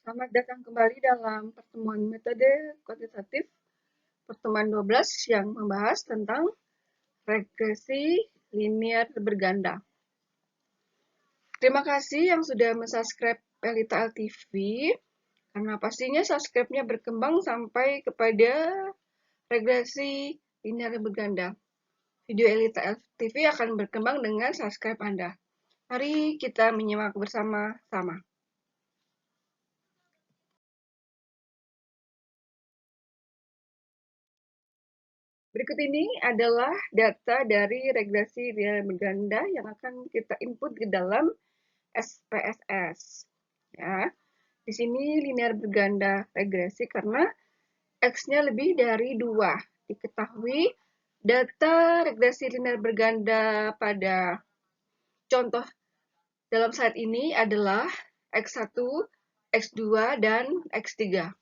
Selamat datang kembali dalam pertemuan metode kuantitatif pertemuan 12 yang membahas tentang regresi linear berganda. Terima kasih yang sudah mensubscribe Elita LTV, karena pastinya subscribe-nya berkembang sampai kepada regresi linear berganda. Video Elita LTV akan berkembang dengan subscribe Anda. Mari kita menyimak bersama-sama. Berikut ini adalah data dari regresi linear berganda yang akan kita input ke dalam SPSS. Ya, di sini linear berganda regresi karena X-nya lebih dari 2. Diketahui data regresi linear berganda pada contoh dalam slide ini adalah X1, X2, dan X3.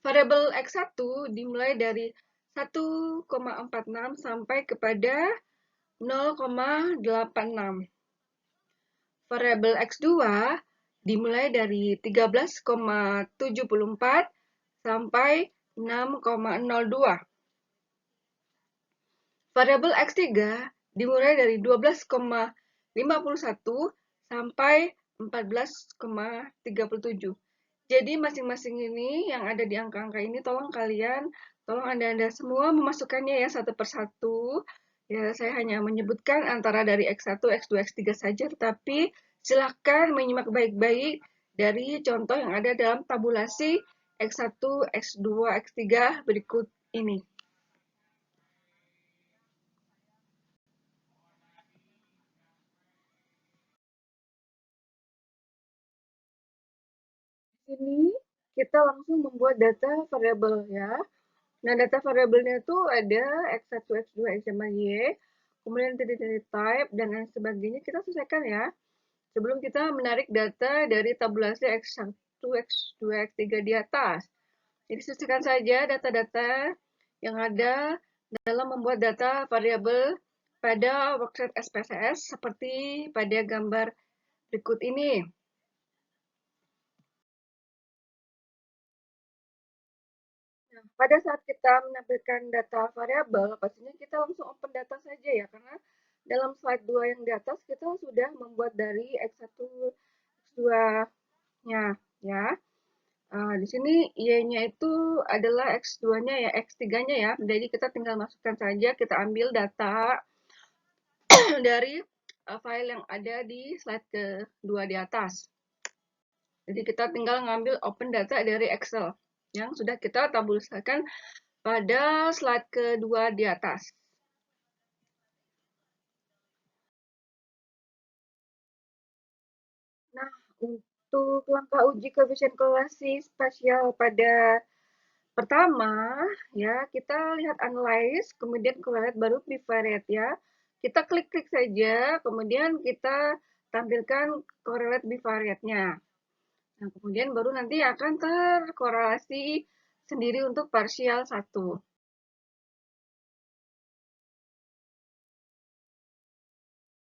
Variabel X1 dimulai dari 1,46 sampai kepada 0,86. Variabel X2 dimulai dari 13,74 sampai 6,02. Variabel X3 dimulai dari 12,51 sampai 14,37. Jadi masing-masing ini yang ada di angka-angka ini tolong Anda semua memasukkannya ya satu persatu. Ya, saya hanya menyebutkan antara dari X1, X2, X3 saja, tetapi silakan menyimak baik-baik dari contoh yang ada dalam tabulasi X1, X2, X3 berikut ini. Di sini kita langsung membuat data variabel ya. Nah, data variabelnya itu ada X1, X2, X sama Y, kemudian dari type, dan lain sebagainya. Kita selesaikan ya, sebelum kita menarik data dari tabulasi X1, X2, X3 di atas. Jadi, selesaikan saja data-data yang ada dalam membuat data variabel pada worksheet SPSS seperti pada gambar berikut ini. Nah, pada saat kita menampilkan data variabel, pastinya kita langsung open data saja ya, karena dalam slide 2 yang di atas kita sudah membuat dari X1, X2-nya ya. Di sini Y-nya itu adalah X2-nya ya, X3-nya ya. Jadi kita tinggal masukkan saja, kita ambil data dari file yang ada di slide kedua di atas. Jadi kita tinggal ngambil open data dari Excel yang sudah kita tabulasikan pada slide kedua di atas. Nah, untuk langkah uji koefisien korelasi spasial pada pertama, ya kita lihat analyze, kemudian correlate, baru bivariate ya. Kita klik-klik saja, kemudian kita tampilkan correlate bivariate-nya. Nah, kemudian baru nanti akan terkorelasi sendiri untuk parsial 1.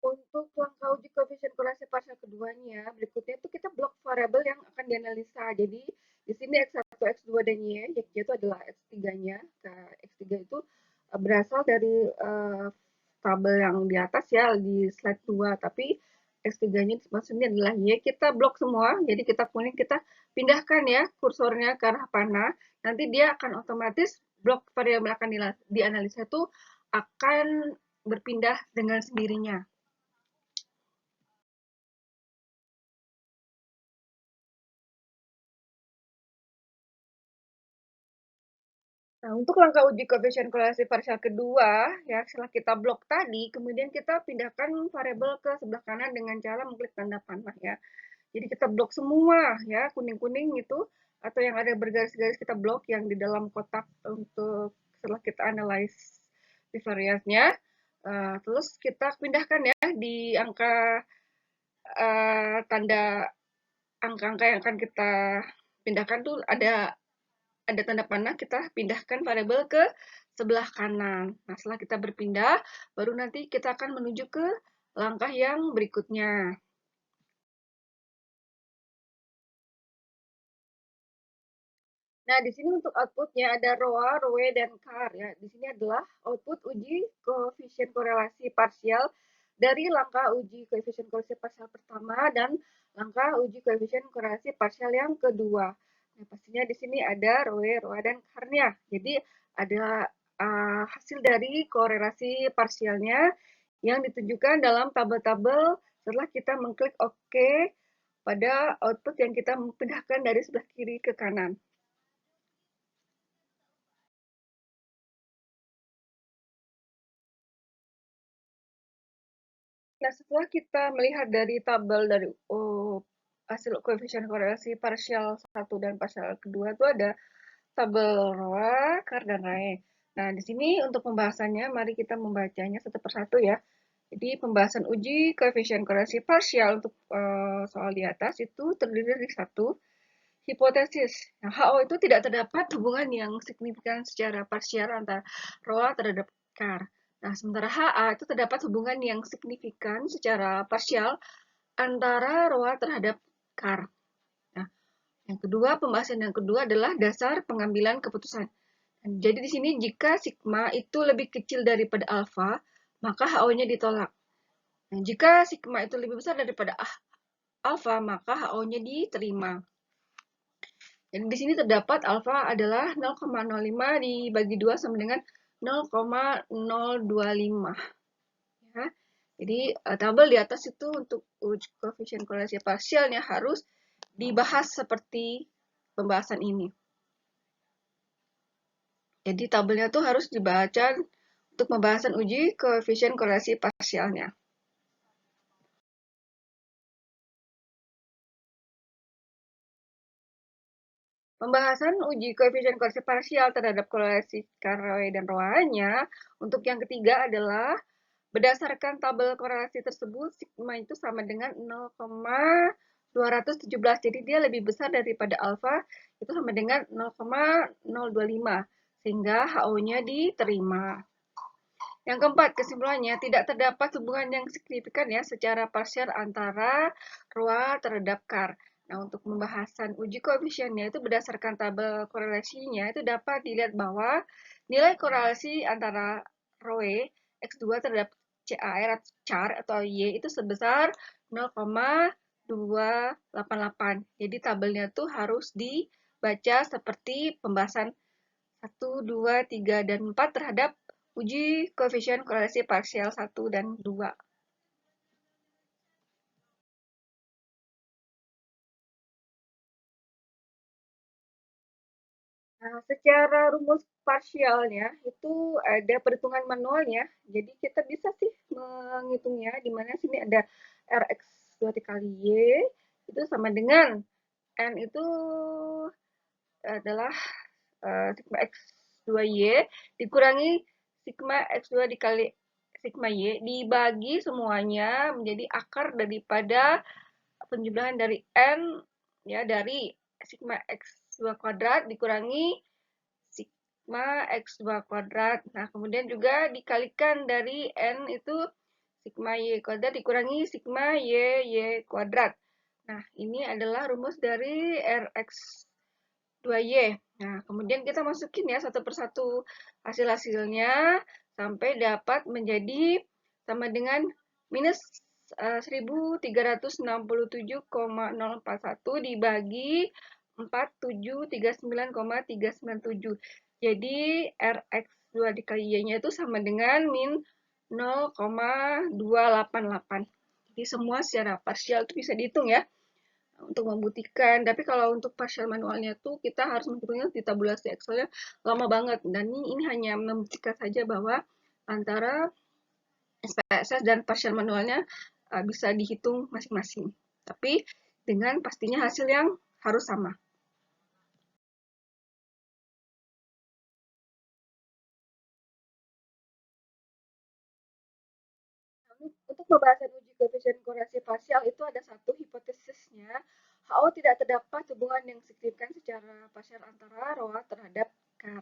Untuk langkah uji koefisien korelasi parsial keduanya, berikutnya itu kita blok variabel yang akan dianalisa. Jadi, di sini X1, X2, dan Y, yaitu adalah X3-nya. X3 itu berasal dari tabel yang di atas ya, di slide 2. Tapi X3-nya maksudnya adalah Y. Kita blok semua, jadi kita kuning, kita pindahkan ya kursornya ke arah panah. Nanti dia akan otomatis blok variabel akan dianalisa itu akan berpindah dengan sendirinya. Nah, untuk langkah uji koefisien korelasi parsial kedua, ya setelah kita blok tadi, kemudian kita pindahkan variabel ke sebelah kanan dengan cara mengklik tanda panah ya. Jadi kita blok semua ya, kuning-kuning itu, atau yang ada bergaris-garis kita blok yang di dalam kotak untuk setelah kita analyze bivariate-nya. Terus kita pindahkan ya di angka tanda angka-angka yang akan kita pindahkan tuh ada tanda panah, kita pindahkan variabel ke sebelah kanan. Nah, setelah kita berpindah, baru nanti kita akan menuju ke langkah yang berikutnya. Nah, di sini untuk outputnya ada ROA, ROE, dan CAR ya. Di sini adalah output uji koefisien korelasi parsial dari langkah uji koefisien korelasi parsial pertama dan langkah uji koefisien korelasi parsial yang kedua. Nah, pastinya di sini ada ROE, ROA, dan CAR-nya. Jadi ada hasil dari korelasi parsialnya yang ditunjukkan dalam tabel-tabel setelah kita mengklik OK pada output yang kita pindahkan dari sebelah kiri ke kanan. Nah, setelah kita melihat dari tabel dari hasil koefisien korelasi parsial 1 dan parsial kedua itu ada tabel ROA, CAR, dan RAE. Nah, di sini untuk pembahasannya, mari kita membacanya satu persatu ya. Jadi, pembahasan uji koefisien korelasi parsial untuk soal di atas itu terdiri dari satu, hipotesis. Nah, HO itu tidak terdapat hubungan yang signifikan secara parsial antara ROA terhadap CAR. Nah, sementara HA itu terdapat hubungan yang signifikan secara parsial antara ROA terhadap CAR. Nah, yang kedua, pembahasan yang kedua adalah dasar pengambilan keputusan. Jadi di sini jika sigma itu lebih kecil daripada alfa, maka HO-nya ditolak. Nah, jika sigma itu lebih besar daripada alfa, maka HO-nya diterima. Jadi di sini terdapat alfa adalah 0,05 dibagi 2 sama dengan 0,025. Ya. Jadi tabel di atas itu untuk uji koefisien korelasi parsialnya harus dibahas seperti pembahasan ini. Jadi tabelnya tuh harus dibaca untuk pembahasan uji koefisien korelasi parsialnya. Pembahasan uji koefisien korelasi parsial terhadap korelasi ROE dan ROA-nya untuk yang ketiga adalah berdasarkan tabel korelasi tersebut, sigma itu sama dengan 0,217. Jadi dia lebih besar daripada alfa, itu sama dengan 0,025. Sehingga HO-nya diterima. Yang keempat, kesimpulannya tidak terdapat hubungan yang signifikan ya secara parsial antara ROA terhadap CAR. Nah, untuk pembahasan uji koefisiennya itu berdasarkan tabel korelasinya itu dapat dilihat bahwa nilai korelasi antara ROE X2 terhadap CAR atau Y itu sebesar 0,288. Jadi tabelnya tuh harus dibaca seperti pembahasan 1, 2, 3, dan 4 terhadap uji koefisien korelasi parsial 1 dan 2. Nah, secara rumus parsialnya itu ada perhitungan manualnya. Jadi kita bisa sih menghitungnya di mana sini ada Rx2 dikali Y itu sama dengan N itu adalah sigma X2Y dikurangi sigma X2 dikali sigma Y dibagi semuanya menjadi akar daripada penjumlahan dari N ya dari sigma X2 kuadrat dikurangi sigma X2 kuadrat. Nah, kemudian juga dikalikan dari N itu sigma Y kuadrat dikurangi sigma Y kuadrat. Nah, ini adalah rumus dari Rx 2Y. Nah, kemudian kita masukin ya satu persatu hasil-hasilnya sampai dapat menjadi sama dengan minus 1367,041 dibagi 4739,397. Jadi Rx2 dikali Y-nya itu sama dengan min 0,288. Jadi semua secara parsial itu bisa dihitung ya untuk membuktikan. Tapi kalau untuk partial manualnya tuh kita harus menghitungnya di tabulasi Excelnya lama banget. Dan ini hanya membuktikan saja bahwa antara SPSS dan partial manualnya bisa dihitung masing-masing. Tapi dengan pastinya hasil yang harus sama. Untuk pembahasan uji koefisien korelasi parsial itu ada satu hipotesisnya, HO tidak terdapat hubungan yang signifikan secara parsial antara ROA terhadap CAR.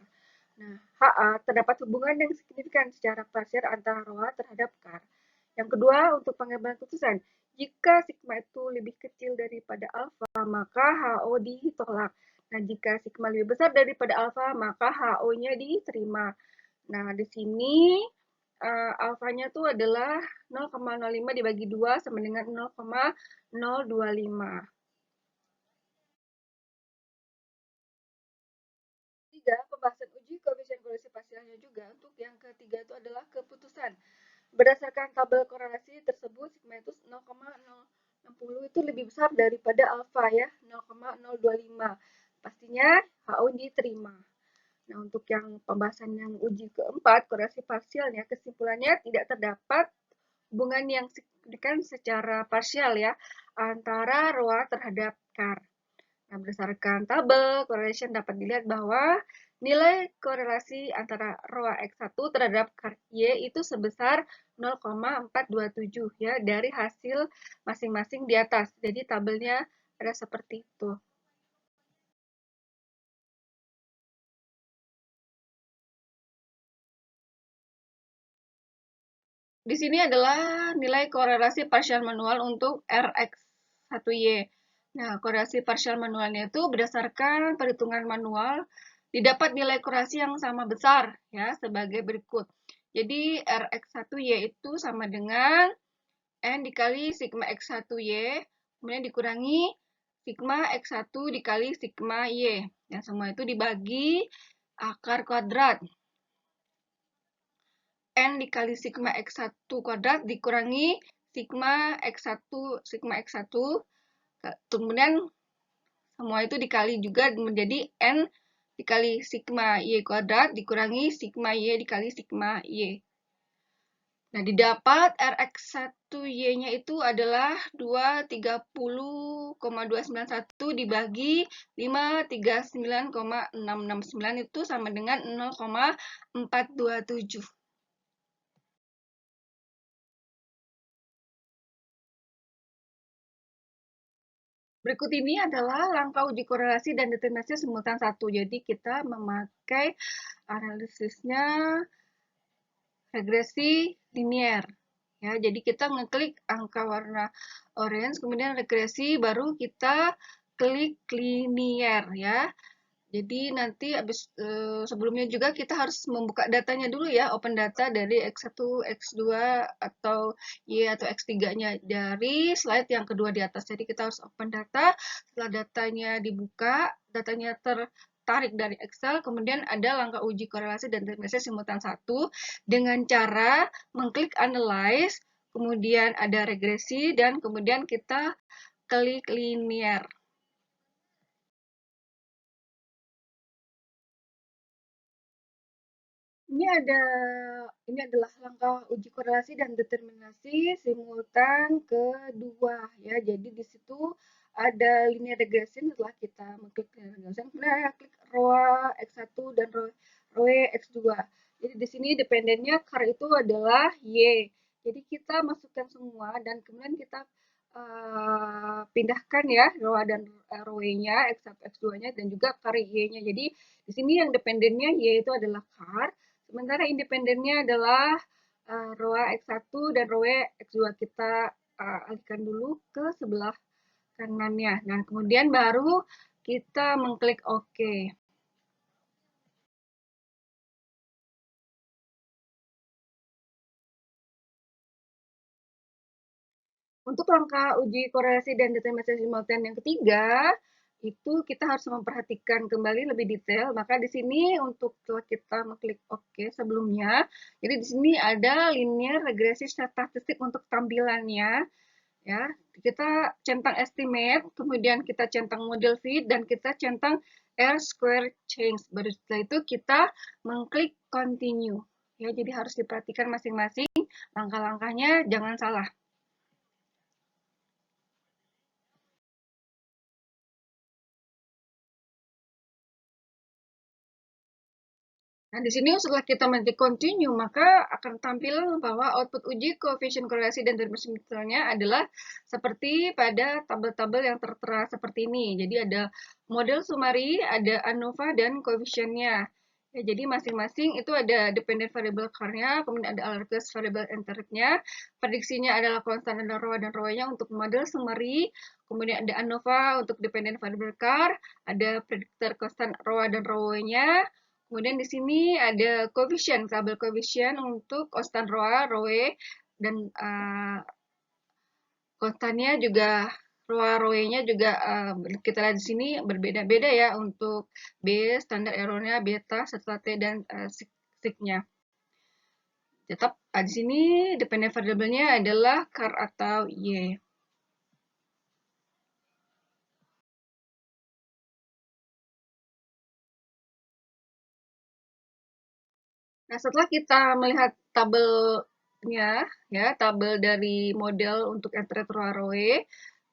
Nah, HA terdapat hubungan yang signifikan secara parsial antara ROA terhadap CAR. Yang kedua, untuk pengambilan keputusan, jika sigma itu lebih kecil daripada alfa, maka HO ditolak. Nah, jika sigma lebih besar daripada alfa, maka HO-nya diterima. Nah, di sini alfanya tuh adalah 0,05 dibagi 2 sama dengan 0,025. Tiga, pembahasan uji koefisien korelasi parsialnya juga. Untuk yang ketiga itu adalah keputusan. Berdasarkan tabel korelasi tersebut, sigma itu 0,060 itu lebih besar daripada alfa ya, 0,025. Pastinya HO diterima. Nah, untuk yang pembahasan yang uji keempat, korelasi parsialnya, kesimpulannya tidak terdapat hubungan yang signifikan secara parsial ya antara ROA terhadap CAR. Nah, berdasarkan tabel correlation dapat dilihat bahwa nilai korelasi antara ROA X1 terhadap CAR Y itu sebesar 0,427 ya dari hasil masing-masing di atas. Jadi tabelnya ada seperti itu. Di sini adalah nilai korelasi partial manual untuk Rx1Y. Nah, korelasi partial manualnya itu berdasarkan perhitungan manual didapat nilai korelasi yang sama besar ya sebagai berikut. Jadi Rx1Y itu sama dengan N dikali sigma X1Y, kemudian dikurangi sigma X1 dikali sigma Y. Yang semua itu dibagi akar kuadrat. N dikali sigma X1 kuadrat dikurangi sigma X1, kemudian semua itu dikali juga menjadi N dikali sigma Y kuadrat dikurangi sigma Y dikali sigma Y. Nah, didapat Rx1Y-nya itu adalah 230,291 dibagi 539,669 itu sama dengan 0,427. Berikut ini adalah langkah uji korelasi dan determinasi simultan 1. Jadi kita memakai analisisnya regresi linier. Ya, jadi kita ngeklik angka warna orange, kemudian regresi, baru kita klik linier ya. Jadi nanti sebelumnya juga kita harus membuka datanya dulu ya, open data dari X1, X2 atau Y atau X3-nya dari slide yang kedua di atas. Jadi kita harus open data, setelah datanya dibuka, datanya tertarik dari Excel, kemudian ada langkah uji korelasi dan determinasi simultan 1 dengan cara mengklik analyze, kemudian ada regresi, dan kemudian kita klik linier. Ini adalah langkah uji korelasi dan determinasi simultan kedua ya. Jadi di situ ada linear regression setelah kita mengklik linear regression, kemudian klik ROA X1 dan ROE X2. Jadi di sini dependennya CAR itu adalah Y. Jadi kita masukkan semua dan kemudian kita pindahkan ya ROA dan ROE-nya, X1, X2-nya dan juga CAR Y-nya. Jadi di sini yang dependennya Y itu adalah CAR. Sementara independennya adalah ROA X1 dan ROE X2. Kita alihkan dulu ke sebelah kanannya. Nah, kemudian baru kita mengklik OK. Untuk langkah uji korelasi dan determinasi simultan yang ketiga, itu kita harus memperhatikan kembali lebih detail. Maka di sini untuk setelah kita mengklik OK sebelumnya, jadi di sini ada linear regresi statistik untuk tampilannya. Ya, kita centang estimate, kemudian kita centang model fit, dan kita centang R square change. Baru setelah itu kita mengklik continue. Ya, jadi harus diperhatikan masing-masing langkah-langkahnya, jangan salah. Nah, di sini setelah kita mengklik continue, maka akan tampil bahwa output uji koefisien korelasi dan determinasinya adalah seperti pada tabel-tabel yang tertera seperti ini. Jadi ada model summary, ada ANOVA, dan koefisiennya. Ya, jadi masing-masing itu ada dependent variable car-nya, kemudian ada alert variable entering-nya, prediksinya adalah konstan dan ROA dan ROE-nya untuk model summary, kemudian ada ANOVA untuk dependent variable car, ada predictor konstan ROA dan ROE-nya, kemudian di sini ada coefficient, tabel coefficient untuk konstan ROA, ROE, dan konstannya juga ROA-ROE-nya juga kita lihat di sini berbeda-beda ya untuk B, standar errornya, beta, serta T dan sig-nya. Tetap di sini dependent variable-nya adalah car atau Y. Nah, setelah kita melihat tabelnya, ya, tabel dari model untuk entret ROA,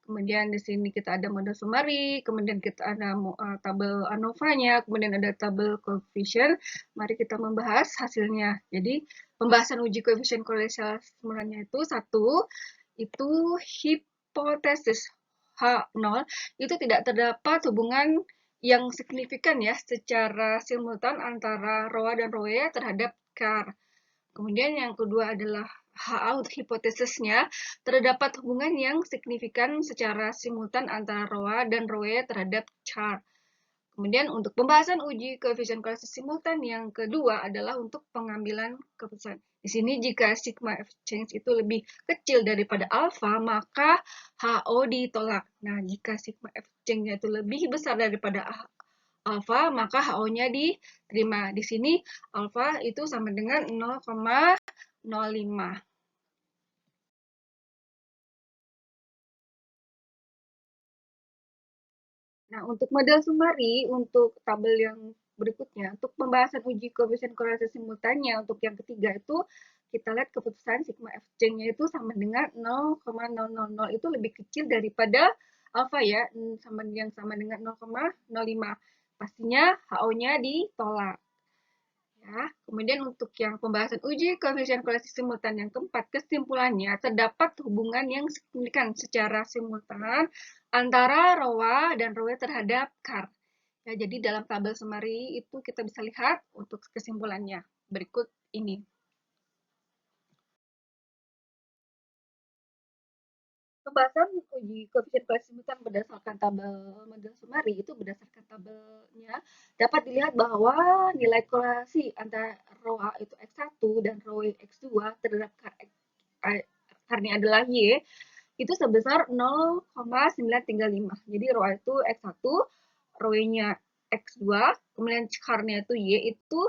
kemudian di sini kita ada model summary, kemudian kita ada tabel ANOVA-nya, kemudian ada tabel coefficient. Mari kita membahas hasilnya. Jadi, pembahasan uji koefisien korelasi simultannya itu satu, itu hipotesis H0 itu tidak terdapat hubungan yang signifikan ya secara simultan antara ROA dan ROE terhadap CAR. Kemudian yang kedua adalah HA untuk hipotesisnya, terdapat hubungan yang signifikan secara simultan antara ROA dan ROE terhadap CAR. Kemudian untuk pembahasan uji koefisien korelasi simultan yang kedua adalah untuk pengambilan keputusan. Di sini jika sigma F change itu lebih kecil daripada alfa, maka HO ditolak. Nah, jika sigma F change-nya itu lebih besar daripada alfa, maka HO-nya diterima. Di sini alfa itu sama dengan 0,05. Nah, untuk model summary, untuk tabel yang berikutnya, untuk pembahasan uji koefisien korelasi simultannya, untuk yang ketiga itu, kita lihat keputusan sigma Fj-nya itu sama dengan 0,000, itu lebih kecil daripada alfa ya, sama dengan 0,05. Pastinya HO-nya ditolak. Ya, kemudian untuk yang pembahasan uji koefisien korelasi simultan yang keempat, kesimpulannya terdapat hubungan yang signifikan secara simultan antara ROA dan ROE terhadap CAR. Ya, jadi dalam tabel summary itu kita bisa lihat untuk kesimpulannya berikut ini. Pembahasan uji koefisien korelasi simultan berdasarkan tabel model summary itu berdasarkan tabelnya dapat dilihat bahwa nilai korelasi antara ROA itu X1 dan ROE X2 terhadap karnya adalah Y itu sebesar 0,935. Jadi ROA itu X1, ROE-nya X2, kemudian karnya itu Y itu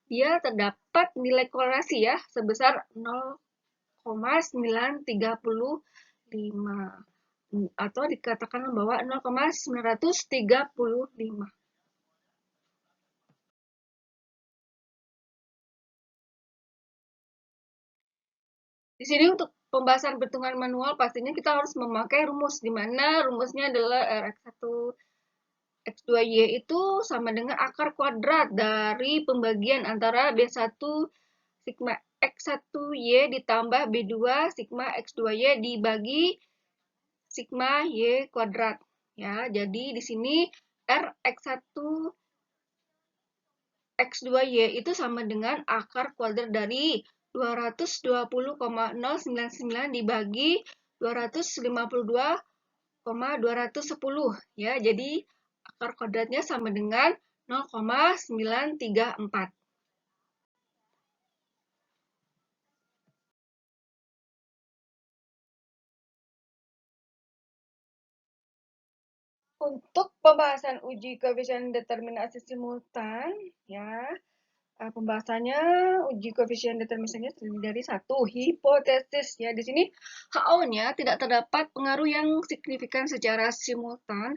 dia terdapat nilai korelasi ya sebesar 0,935 atau dikatakan bahwa 0,935. Di sini untuk pembahasan perhitungan manual pastinya kita harus memakai rumus di mana rumusnya adalah Rx1 X2Y itu sama dengan akar kuadrat dari pembagian antara B1 sigma X1Y ditambah B2 sigma X2Y dibagi sigma Y kuadrat. Ya, jadi di sini Rx1 X2Y itu sama dengan akar kuadrat dari 220,099 dibagi 252,210 ya. Jadi akar kuadratnya sama dengan 0,934. Untuk pembahasan uji koefisien determinasi simultan ya, pembahasannya uji koefisien determinasinya terdiri dari satu hipotesis ya. Di sini HO-nya tidak terdapat pengaruh yang signifikan secara simultan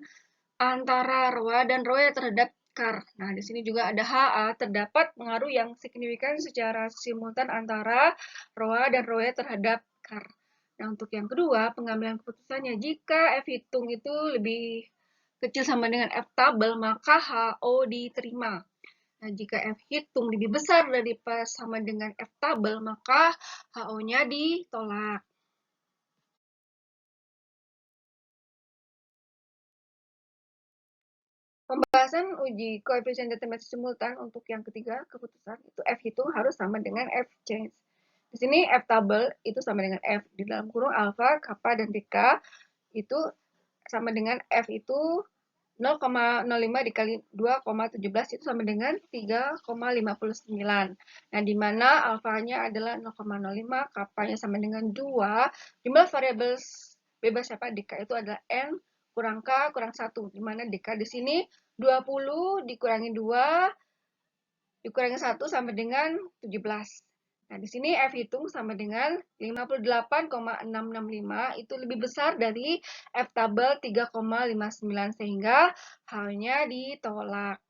antara ROA dan ROE terhadap CAR. Nah, di sini juga ada HA, terdapat pengaruh yang signifikan secara simultan antara ROA dan ROE terhadap CAR. Nah, untuk yang kedua, pengambilan keputusannya jika F hitung itu lebih kecil sama dengan F tabel, maka HO diterima. Nah, jika F hitung lebih besar daripada sama dengan F tabel, maka HO-nya ditolak. Pembahasan uji koefisien determinasi simultan untuk yang ketiga keputusan itu F hitung harus sama dengan F change. Di sini F tabel itu sama dengan F di dalam kurung alfa, kappa, dan dk itu sama dengan F itu 0,05 dikali 2,17 itu sama dengan 3,59. Nah, di mana alfanya adalah 0,05, kapanya sama dengan 2, jumlah variabel bebas siapa dk itu adalah n kurang k kurang 1, di mana dk di sini 20 dikurangi 2 dikurangi 1 sama dengan 17. Nah, di sini F hitung sama dengan 58,665 itu lebih besar dari F tabel 3,59 sehingga halnya ditolak.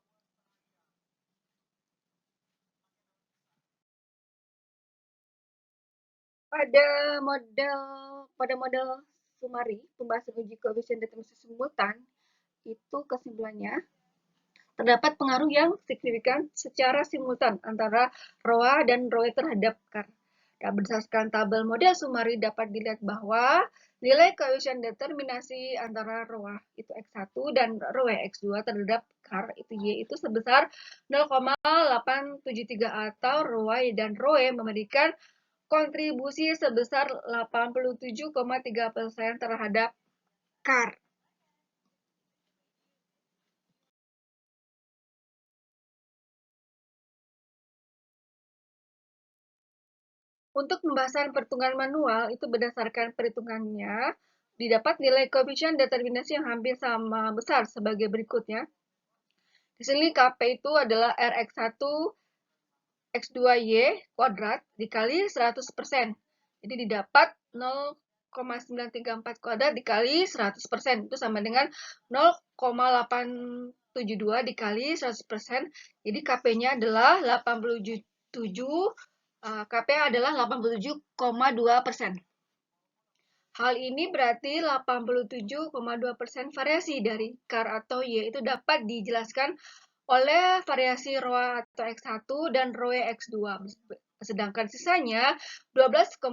Pada model sumari pembahasan uji koefisien determinasi simultan itu kesimpulannya terdapat pengaruh yang signifikan secara simultan antara ROA dan ROE terhadap KAR. Nah, berdasarkan tabel model sumari dapat dilihat bahwa nilai koefisien determinasi antara ROA itu X1 dan ROE X2 terhadap KAR itu Y itu sebesar 0,873 atau ROA dan ROE memberikan kontribusi sebesar 87,3% terhadap KAR. Untuk pembahasan perhitungan manual, itu berdasarkan perhitungannya, didapat nilai koefisien determinasi yang hampir sama besar sebagai berikutnya. Di sini KP itu adalah Rx1 X2Y kuadrat dikali 100%. Jadi didapat 0,934 kuadrat dikali 100%. Itu sama dengan 0,872 dikali 100%. Jadi KP-nya adalah 87, KP adalah 87,2%. Hal ini berarti 87,2% variasi dari KAR atau Y itu dapat dijelaskan oleh variasi ROA atau X1 dan ROE X2. Sedangkan sisanya 12,8%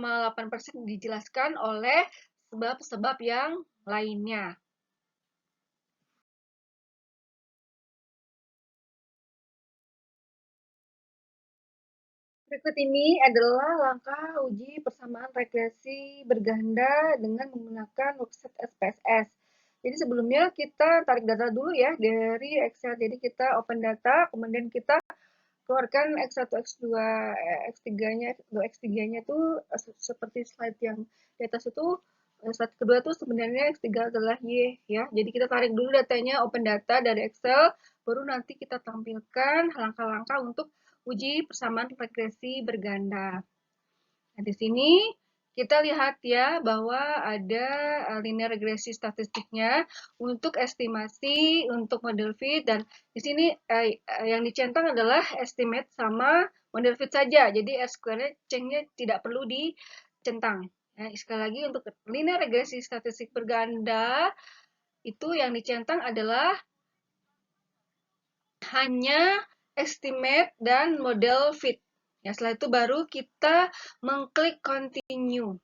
dijelaskan oleh sebab-sebab yang lainnya. Berikut ini adalah langkah uji persamaan regresi berganda dengan menggunakan website SPSS. Jadi sebelumnya kita tarik data dulu ya dari Excel. Jadi kita open data, kemudian kita keluarkan X1, X2, X3-nya, X3-nya itu seperti slide yang di atas itu. Slide kedua tuh sebenarnya X3 adalah Y ya. Jadi kita tarik dulu datanya open data dari Excel, baru nanti kita tampilkan langkah-langkah untuk uji persamaan regresi berganda. Nah, di sini kita lihat ya bahwa ada linear regresi statistiknya untuk estimasi, untuk model fit, dan di sini yang dicentang adalah estimate sama model fit saja. Jadi R-square-nya, change-nya tidak perlu dicentang. Nah, sekali lagi untuk linear regresi statistik berganda, itu yang dicentang adalah hanya estimate dan model fit. Ya, setelah itu baru kita mengklik continue.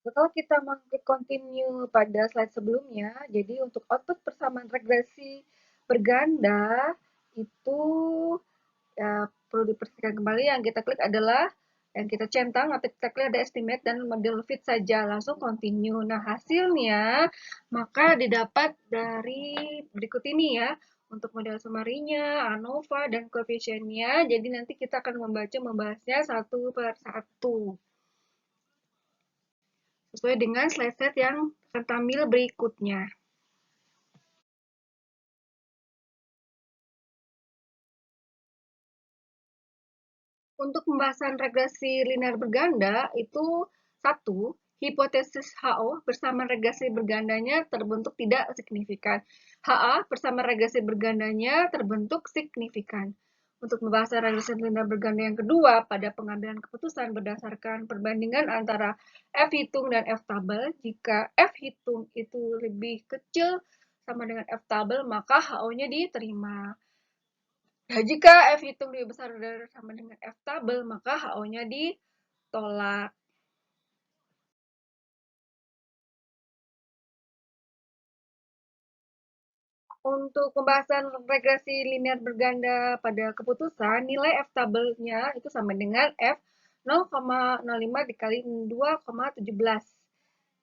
Setelah kita mengklik continue pada slide sebelumnya, jadi untuk output persamaan regresi berganda itu ya, perlu diperhatikan kembali yang kita klik adalah yang kita centang atau kita klik ada estimate dan model fit saja, langsung continue. Nah, hasilnya maka didapat dari berikut ini ya, untuk model sumarinya, ANOVA, dan koefisiennya. Jadi nanti kita akan membahasnya satu per satu sesuai dengan slide-slide yang akan tampil berikutnya. Untuk pembahasan regresi linear berganda itu satu, hipotesis HO bersama regresi bergandanya terbentuk tidak signifikan. HA bersama regresi bergandanya terbentuk signifikan. Untuk pembahasan regresi linear berganda yang kedua, pada pengambilan keputusan berdasarkan perbandingan antara F hitung dan F tabel, jika F hitung itu lebih kecil sama dengan F tabel, maka HO-nya diterima. Nah, jika F hitung lebih besar dari sama dengan F tabel, maka HO-nya ditolak. Untuk pembahasan regresi linear berganda pada keputusan, nilai F tabelnya itu sama dengan F 0,05 dikali 2,17.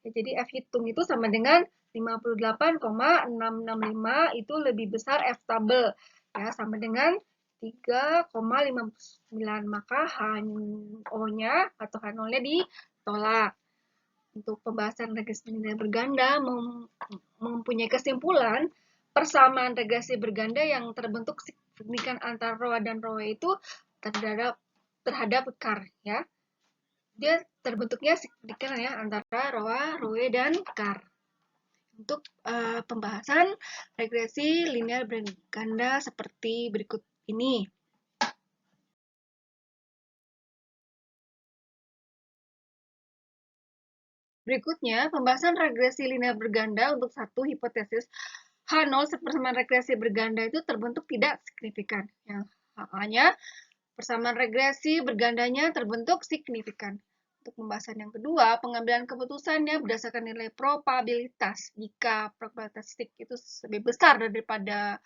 Ya, jadi F hitung itu sama dengan 58,665 itu lebih besar F tabel. Ya, sama dengan 3,59. Maka H0-nya atau H0-nya ditolak. Untuk pembahasan regresi linear berganda mempunyai kesimpulan persamaan regresi berganda yang terbentuk signifikan antara ROA dan ROE itu terhadap CAR, ya. Dia terbentuknya signifikan ya antara ROA, ROE, dan CAR. Untuk pembahasan regresi linear berganda seperti berikut ini. Berikutnya, pembahasan regresi linear berganda untuk satu hipotesis H0 persamaan regresi berganda itu terbentuk tidak signifikan. Yang hanya persamaan regresi bergandanya terbentuk signifikan. Untuk pembahasan yang kedua, pengambilan keputusannya berdasarkan nilai probabilitas. Jika probabilitas itu lebih besar daripada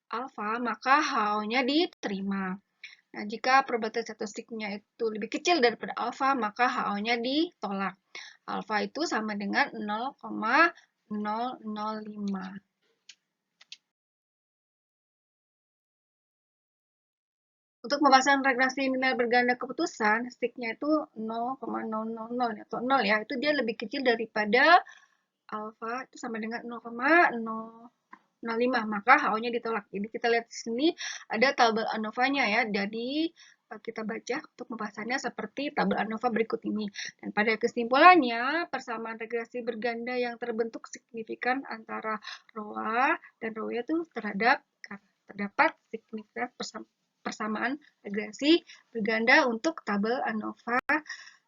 alfa, maka H-nya diterima. Nah, jika probabilitas statistiknya itu lebih kecil daripada alfa, maka HO-nya ditolak. Alfa itu sama dengan 0,005. Untuk pembahasan regresi linear berganda keputusan, sticknya itu 0,000 atau 0 ya. Itu dia lebih kecil daripada alfa, itu sama dengan 0,005. Maka HO-nya ditolak. Jadi kita lihat di sini ada tabel ANOVA-nya ya. Jadi kita baca untuk pembahasannya seperti tabel ANOVA berikut ini. Dan pada kesimpulannya, persamaan regresi berganda yang terbentuk signifikan antara ROA dan ROE itu terdapat signifikan persamaan regresi berganda untuk tabel ANOVA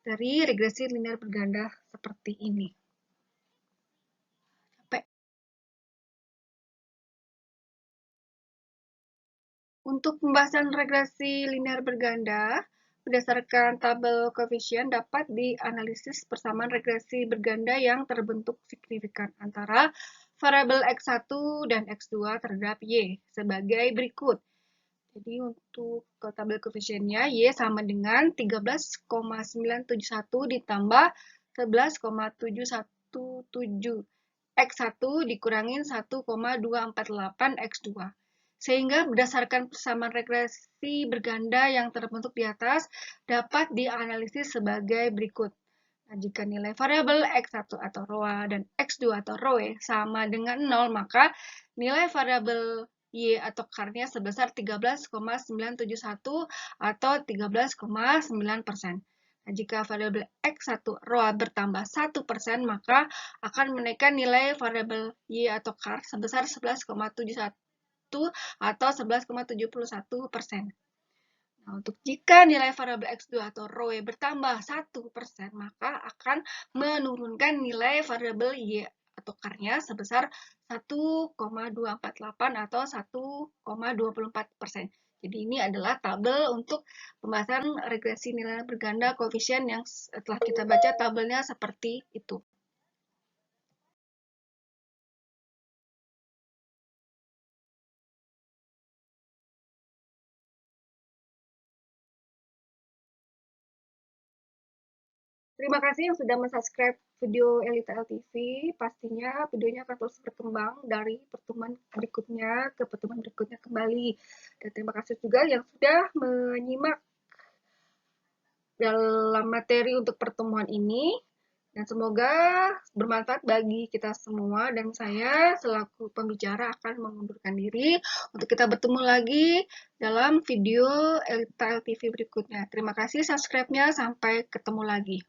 dari regresi linear berganda seperti ini. Untuk pembahasan regresi linear berganda, berdasarkan tabel koefisien dapat dianalisis persamaan regresi berganda yang terbentuk signifikan antara variabel X1 dan X2 terhadap Y sebagai berikut. Jadi untuk tabel koefisiennya Y sama dengan 13,971 ditambah 11,717. X1 dikurangin 1,248 X2. Sehingga berdasarkan persamaan regresi berganda yang terbentuk di atas dapat dianalisis sebagai berikut. Nah, jika nilai variabel X1 atau ROA dan X2 atau ROE sama dengan 0, maka nilai variabel Y atau CAR-nya sebesar 13,971 atau 13,9%. Nah, jika variabel X1 ROA bertambah 1%, maka akan menaikkan nilai variabel Y atau CAR sebesar 11,71 atau 11,71%. Nah, untuk jika nilai variabel X2 atau ROE bertambah 1%, maka akan menurunkan nilai variabel Y atau CAR-nya sebesar 1,248 atau 1,24%. Jadi ini adalah tabel untuk pembahasan regresi nilai berganda koefisien yang setelah kita baca tabelnya seperti itu. Terima kasih yang sudah mensubscribe video Elita LTV. Pastinya videonya akan terus berkembang dari pertemuan berikutnya ke pertemuan berikutnya kembali. Dan terima kasih juga yang sudah menyimak dalam materi untuk pertemuan ini. Dan semoga bermanfaat bagi kita semua. Dan saya selaku pembicara akan mengundurkan diri untuk kita bertemu lagi dalam video Elita LTV berikutnya. Terima kasih subscribe-nya. Sampai ketemu lagi.